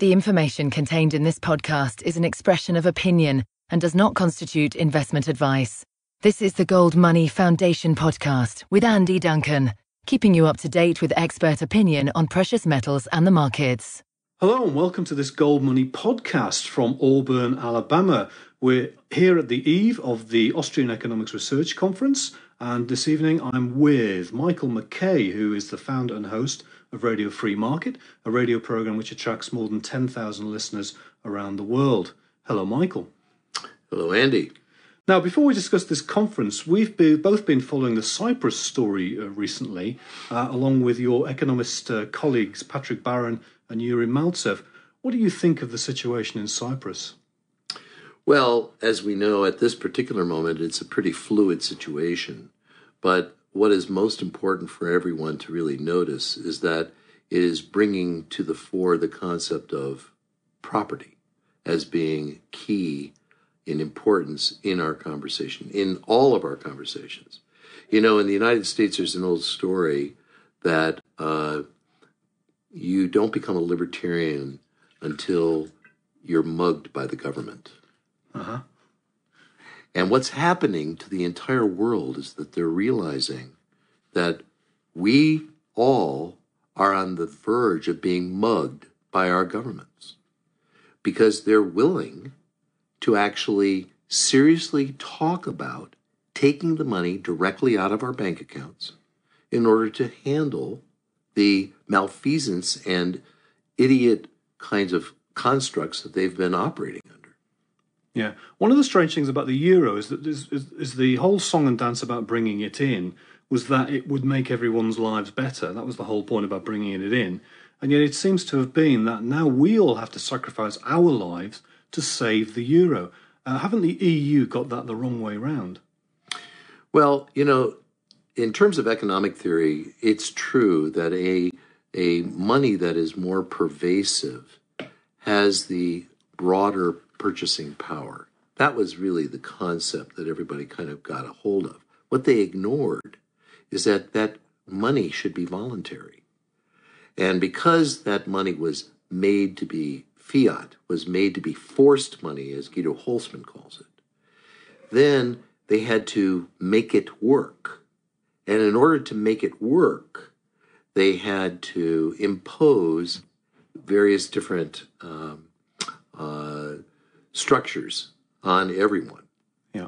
The information contained in this podcast is an expression of opinion and does not constitute investment advice. This is the Gold Money Foundation podcast with Andy Duncan, keeping you up to date with expert opinion on precious metals and the markets. Hello and welcome to this Gold Money podcast from Auburn, Alabama. We're here at the eve of the Austrian Economics Research Conference, and this evening I'm with Michael McKay, who is the founder and host of Radio Free Market, a radio program which attracts more than 10,000 listeners around the world. Hello, Michael. Hello, Andy. Now, before we discuss this conference, we've both been following the Cyprus story recently, along with your economist colleagues, Patrick Barron and Yuri Maltsev. What do you think of the situation in Cyprus? Well, as we know, at this particular moment, it's a pretty fluid situation. But what is most important for everyone to really notice is that it is bringing to the fore the concept of property as being key in importance in our conversation, in all of our conversations. You know, in the United States, there's an old story that you don't become a libertarian until you're mugged by the government. Uh-huh. And what's happening to the entire world is that they're realizing that we all are on the verge of being mugged by our governments because they're willing to actually seriously talk about taking the money directly out of our bank accounts in order to handle the malfeasance and idiot kinds of constructs that they've been operating under. Yeah. One of the strange things about the euro is that is the whole song and dance about bringing it in was that it would make everyone's lives better. That was the whole point about bringing it in. And yet it seems to have been that now we all have to sacrifice our lives to save the euro. Haven't the EU got that the wrong way round? Well, you know, in terms of economic theory, it's true that a money that is more pervasive has the broader purchasing power. That was really the concept that everybody kind of got a hold of. What they ignored is that money should be voluntary. And because that money was made to be fiat, was made to be forced money, as Guido Holzmann calls it, then they had to make it work. And in order to make it work, they had to impose various different structures on everyone. Yeah.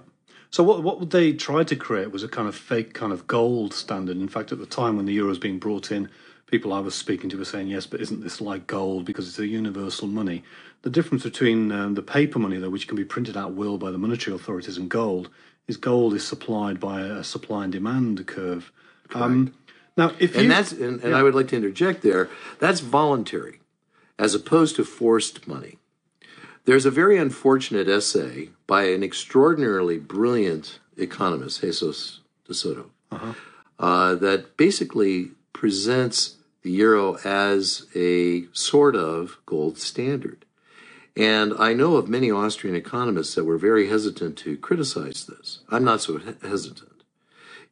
So what they tried to create was a kind of fake kind of gold standard. In fact, at the time when the euro was being brought in, people I was speaking to were saying, yes, but isn't this like gold because it's a universal money? The difference between the paper money, though, which can be printed at will by the monetary authorities, and gold is supplied by a supply and demand curve. Now, if you... And I would like to interject there, that's voluntary as opposed to forced money. There's a very unfortunate essay by an extraordinarily brilliant economist, Jesus de Soto, that basically presents the euro as a sort of gold standard. And I know of many Austrian economists that were very hesitant to criticize this. I'm not so hesitant.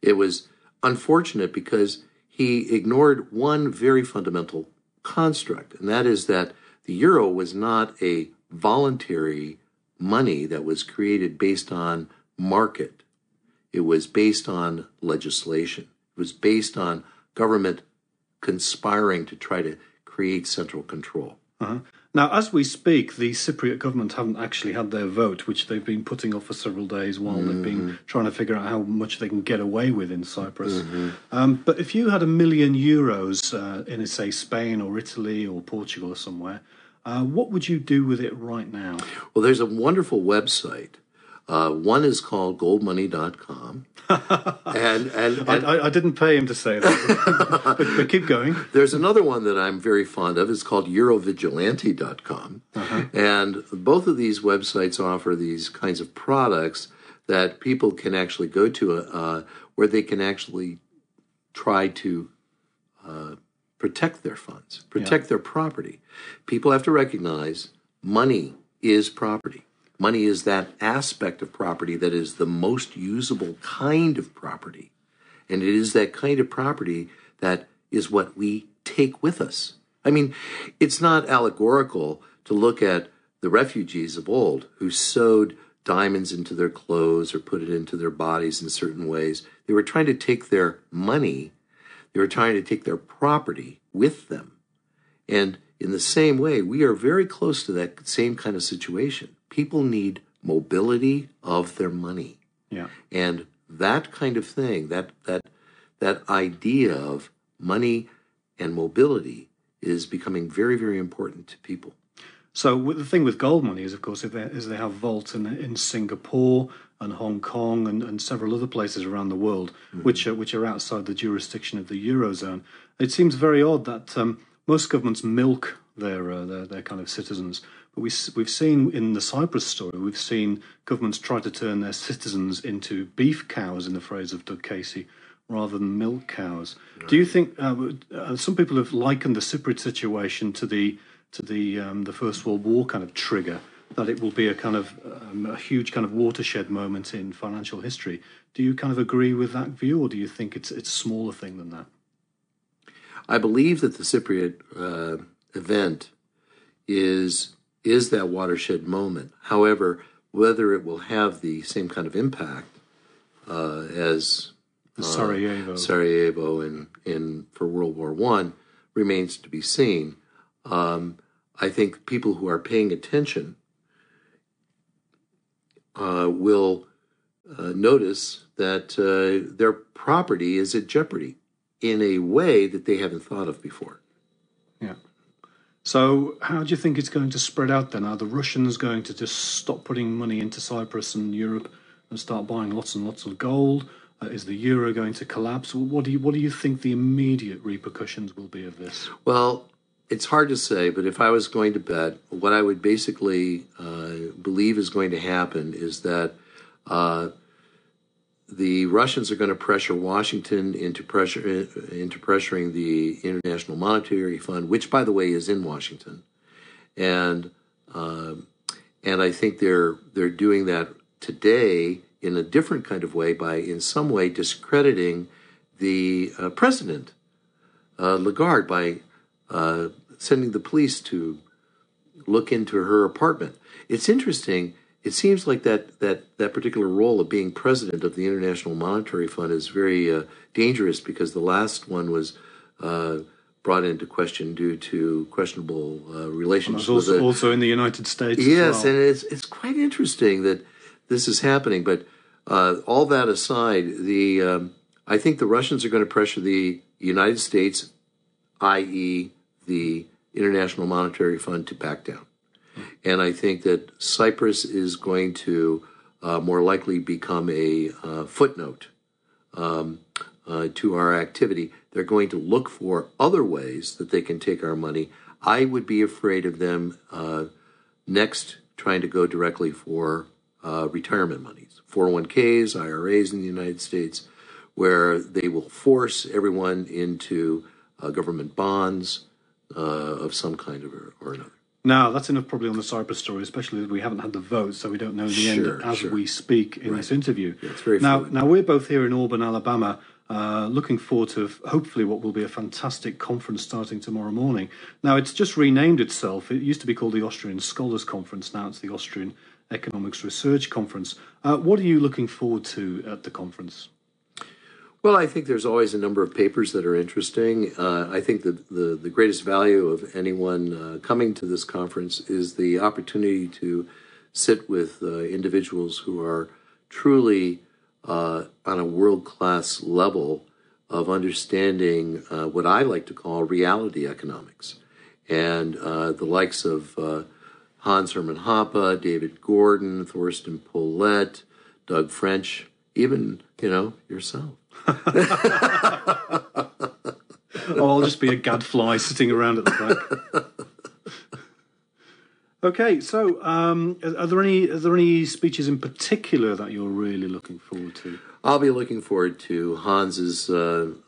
It was unfortunate because he ignored one very fundamental construct, and that is that the euro was not a voluntary money that was created based on market. It was based on legislation. It was based on government conspiring to try to create central control. Now, as we speak, the Cypriot government haven't actually had their vote, which they've been putting off for several days while they've been trying to figure out how much they can get away with in Cyprus. But if you had €1 million in, say, Spain or Italy or Portugal or somewhere, what would you do with it right now? Well, there's a wonderful website. One is called goldmoney.com. and I didn't pay him to say that, but keep going. There's another one that I'm very fond of. It's called eurovigilante.com. And both of these websites offer these kinds of products that people can actually go to where they can actually try to protect their funds, protect their property. People have to recognize money is property. Money is that aspect of property that is the most usable kind of property. And it is that kind of property that is what we take with us. I mean, it's not allegorical to look at the refugees of old who sewed diamonds into their clothes or put it into their bodies in certain ways. They were trying to take their money, they were trying to take their property with them. And in the same way, we are very close to that same kind of situation. People need mobility of their money. Yeah. And that kind of thing, that idea of money and mobility is becoming very, very important to people. So the thing with gold money is, of course, they have vaults in Singapore and Hong Kong and several other places around the world, which are outside the jurisdiction of the Eurozone. It seems very odd that most governments milk their kind of citizens. But we've seen in the Cyprus story, we've seen governments try to turn their citizens into beef cows, in the phrase of Doug Casey, rather than milk cows. Right. Do you think some people have likened the Cypriot situation to the First World War kind of trigger, that it will be a kind of a huge kind of watershed moment in financial history? Do you kind of agree with that view, or do you think it's a smaller thing than that? I believe that the Cypriot event is that watershed moment. However, whether it will have the same kind of impact as Sarajevo in for World War I remains to be seen. I think people who are paying attention will notice that their property is at jeopardy in a way that they haven't thought of before. Yeah. So how do you think it's going to spread out then? Are the Russians going to just stop putting money into Cyprus and Europe and start buying lots and lots of gold? Is the euro going to collapse? What do you think the immediate repercussions will be of this? Well, it's hard to say, but if I was going to bet, what I would basically believe is going to happen is that the Russians are going to pressure Washington into pressuring the International Monetary Fund, which, by the way, is in Washington, and I think they're doing that today in a different kind of way by, in some way, discrediting the president, Lagarde, by sending the police to look into her apartment. It's interesting. It seems like that particular role of being president of the International Monetary Fund is very dangerous, because the last one was brought into question due to questionable relations. Also in the United States. Yes, as well. And it's quite interesting that this is happening. But all that aside, I think the Russians are going to pressure the United States, i.e., the International Monetary Fund, to back down. And I think that Cyprus is going to more likely become a footnote to our activity. They're going to look for other ways that they can take our money. I would be afraid of them next trying to go directly for retirement monies, 401ks, IRAs in the United States, where they will force everyone into government bonds of some kind or another. Now, that's enough probably on the Cyprus story, especially as we haven't had the vote, so we don't know the end as we speak in this interview. Yeah, it's very now, we're both here in Auburn, Alabama, looking forward to hopefully what will be a fantastic conference starting tomorrow morning. Now, it's just renamed itself. It used to be called the Austrian Scholars Conference. Now it's the Austrian Economics Research Conference. What are you looking forward to at the conference? Well, I think there's always a number of papers that are interesting. I think that the greatest value of anyone coming to this conference is the opportunity to sit with individuals who are truly on a world-class level of understanding what I like to call reality economics. And the likes of Hans Hermann Hoppe, David Gordon, Thorsten Polet, Doug French, even, yourself. I'll just be a gadfly sitting around at the back. Okay, so are there any speeches in particular that you're really looking forward to? I'll be looking forward to Hans's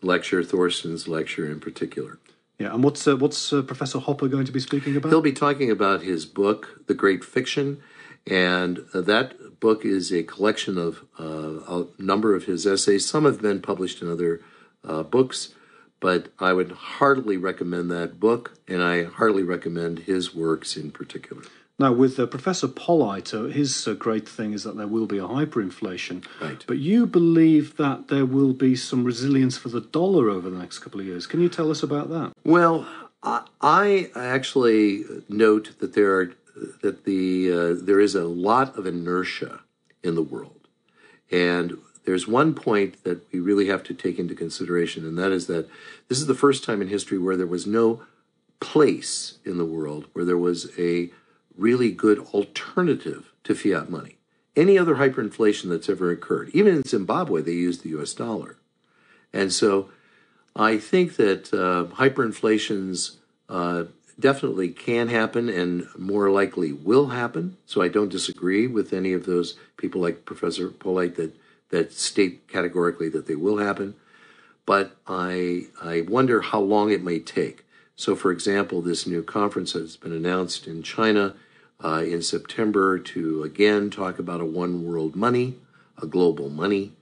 lecture, Thorsten's lecture in particular. Yeah, and what's Professor Hoppe going to be speaking about? He'll be talking about his book, The Great Fiction, and that book is a collection of a number of his essays. Some have been published in other books, But I would heartily recommend that book, and I heartily recommend his works in particular. Now, with Professor Polite, his great thing is that there will be a hyperinflation. Right. But you believe that there will be some resilience for the dollar over the next couple of years. Can you tell us about that? Well, I actually note that there is a lot of inertia in the world, and there's one point that we really have to take into consideration, and that is that this is the first time in history where there was no place in the world where there was a really good alternative to fiat money. Any other hyperinflation that's ever occurred, even in Zimbabwe, they used the US dollar. And so I think that hyperinflations definitely can happen and more likely will happen. So I don't disagree with any of those people like Professor Polite that state categorically that they will happen. But I wonder how long it may take. So, for example, this new conference has been announced in China in September to again talk about a one world money, a global money,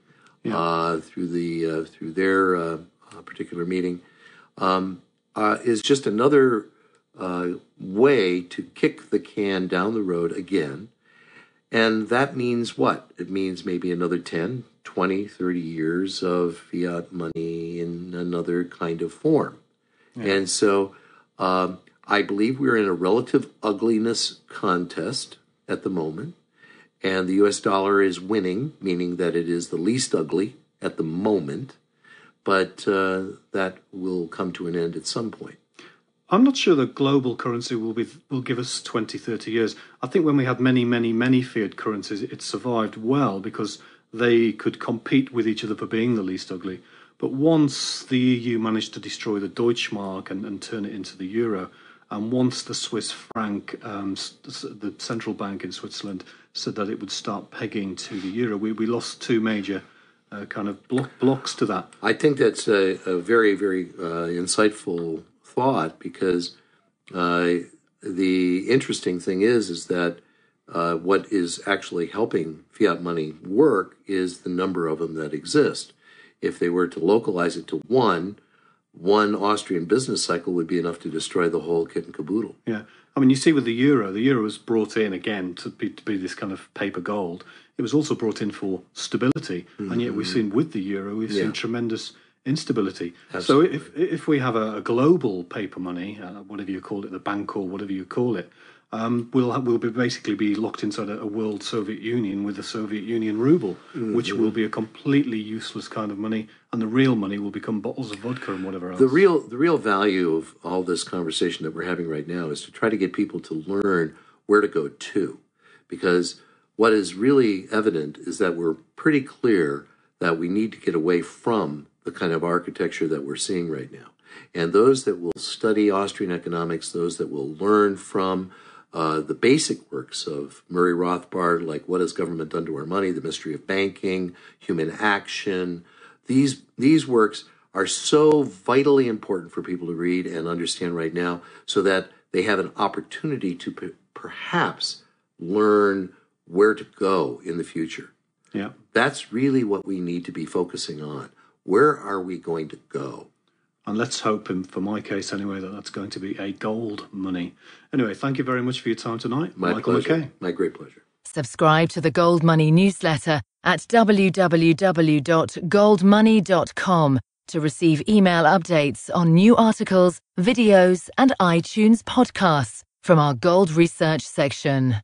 through their particular meeting, is just another way to kick the can down the road again. And that means what? It means maybe another 10, 20, 30 years of fiat money in another kind of form. Yeah. And so I believe we're in a relative ugliness contest at the moment. And the US dollar is winning, meaning that it is the least ugly at the moment. But that will come to an end at some point. I'm not sure that global currency will give us 20, 30 years. I think when we had many fiat currencies, it survived well because they could compete with each other for being the least ugly. But once the EU managed to destroy the Deutschmark and turn it into the euro, and once the Swiss franc, the central bank in Switzerland, said that it would start pegging to the euro, we lost two major kind of blocks to that. I think that's a very, very insightful thought, because the interesting thing is that what is actually helping fiat money work is the number of them that exist. If they were to localize it to one Austrian business cycle would be enough to destroy the whole kit and caboodle. Yeah. I mean, you see with the euro was brought in again to be this kind of paper gold. It was also brought in for stability. Mm-hmm. And yet we've seen with the euro, we've seen tremendous instability. Absolutely. So if we have a global paper money, whatever you call it, the bank or whatever you call it, we'll basically be locked inside a world Soviet Union with the Soviet Union ruble, which will be a completely useless kind of money, and the real money will become bottles of vodka and whatever else. The real value of all this conversation that we're having right now is to try to get people to learn where to go to, because what is really evident is that we're pretty clear that we need to get away from the kind of architecture that we're seeing right now. And those that will study Austrian economics, those that will learn from the basic works of Murray Rothbard, like What Has Government Done to Our Money, The Mystery of Banking, Human Action. These works are so vitally important for people to read and understand right now, so that they have an opportunity to perhaps learn where to go in the future. Yeah, that's really what we need to be focusing on. Where are we going to go? And let's hope, for my case anyway, that's going to be a gold money. Anyway, thank you very much for your time tonight. Michael McKay. My great pleasure. Subscribe to the Gold Money newsletter at www.goldmoney.com to receive email updates on new articles, videos, and iTunes podcasts from our Gold Research section.